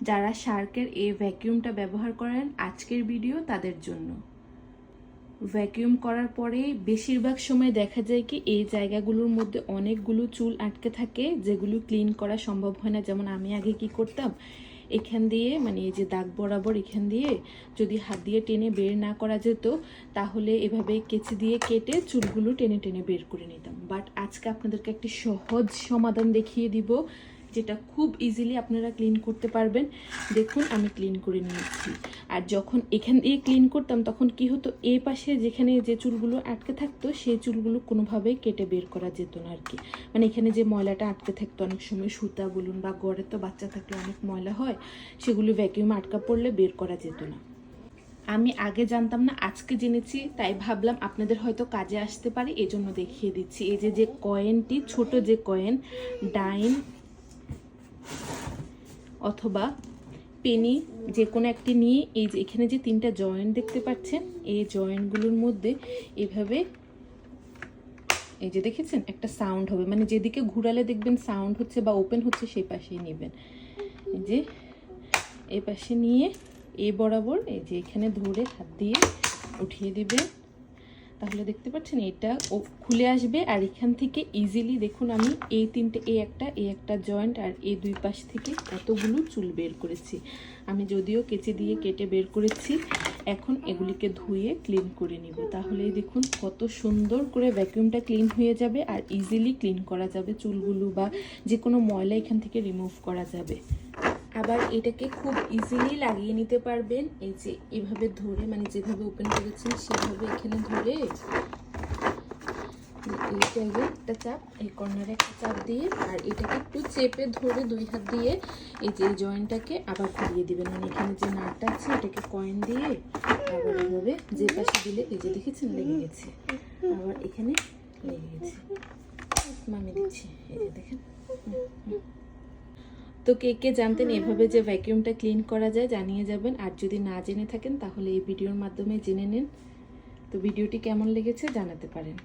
যারা শার্কের এই ভ্যাকিউমটা ব্যবহার করেন আজকের ভিডিও তাদের জন্য। ভ্যাকিউম করার পরে বেশিরভাগ সময় দেখা যায় কি এই জায়গাগুলোর মধ্যে অনেকগুলো চুল আটকে থাকে যেগুলো ক্লিন করা সম্ভব হয় না। যেমন আমি আগে কি করতাম, এখান দিয়ে মানে এই যে দাগ বরাবর এখান দিয়ে যদি হাত দিয়ে টেনে বের না করা যেত তাহলে এভাবে কেচি দিয়ে কেটে চুলগুলো টেনে টেনে বের করে নিতাম। বাট আজকে আপনাদেরকে একটি সহজ সমাধান দেখিয়ে দিব যেটা খুব ইজিলি আপনারা ক্লিন করতে পারবেন। দেখুন আমি ক্লিন করে নিয়েছি। আর যখন এখান দিয়ে ক্লিন করতাম তখন কি হতো, এই পাশে যেখানে যে চুলগুলো আটকে থাকতো সেই চুলগুলো কোনোভাবেই কেটে বের করা যেত না আর কি। মানে এখানে যে ময়লাটা আটকে থাকতো, অনেক সময় সুতা বলুন বা ঘরে তো বাচ্চা থাকলে অনেক ময়লা হয়, সেগুলো ভ্যাকিউমে আটকা পড়লে বের করা যেত না। আমি আগে জানতাম না, আজকে জেনেছি, তাই ভাবলাম আপনাদের হয়তো কাজে আসতে পারে, এজন্য দেখিয়ে দিচ্ছি। এই যে কয়েনটি, ছোট যে কয়েন, ডাইন অথবা পেনি যে কোনো একটি নিয়ে এই যে এখানে যে তিনটা জয়েন্ট দেখতে পাচ্ছেন, এই জয়েন্টগুলোর মধ্যে এভাবে এই যে দেখেছেন একটা সাউন্ড হবে, মানে যেদিকে ঘুরালে দেখবেন সাউন্ড হচ্ছে বা ওপেন হচ্ছে সেই পাশেই নেবেন। এই যে এই পাশে নিয়ে এই বরাবর এই যে এখানে ধরে হাত দিয়ে উঠিয়ে দিবেন, তাহলে দেখতে পাচ্ছেন এটা খুলে আসবে। আর এখান থেকে ইজিলি দেখুন আমি এই তিনটে, এই একটা জয়েন্ট আর এই দুই পাশ থেকে এতগুলো চুল বের করেছি। আমি যদিও কেচি দিয়ে কেটে বের করেছি, এখন এগুলিকে ধুয়ে ক্লিন করে নিব। তাহলেই দেখুন কত সুন্দর করে ভ্যাকিউমটা ক্লিন হয়ে যাবে আর ইজিলি ক্লিন করা যাবে চুলগুলো, বা যে কোনো ময়লা এখান থেকে রিমুভ করা যাবে। আবার এটাকে খুব ইজিলি লাগিয়ে নিতে পারবেন। এই যে এভাবে ধরে, মানে যেভাবে ওপেন করেছেন সেভাবে এখানে ধরে এই জায়গায় একটা চাপ, এই কর্নারে একটা চাপ দিয়ে আর এটাকে একটু চেপে ধরে দুই হাত দিয়ে এই যে জয়েন্টটাকে আবার ঘুরিয়ে দিবেন। মানে এখানে যে নাটটা আছে এটাকে কয়েন দিয়ে আবার এভাবে যে পাশে দিলে এই যে দেখেছেন লেগে গেছে, আবার এখানে লেগে গেছে। মামি দিচ্ছি, এই যে দেখেন। তো কে কে জানতেন এভাবে যে ভ্যাকিউমটা ক্লিন করা যায় জানিয়ে যাবেন। আর যদি না জেনে থাকেন তাহলে এই ভিডিওর মাধ্যমে জেনে নিন। তো ভিডিওটি কেমন লেগেছে জানাতে পারেন।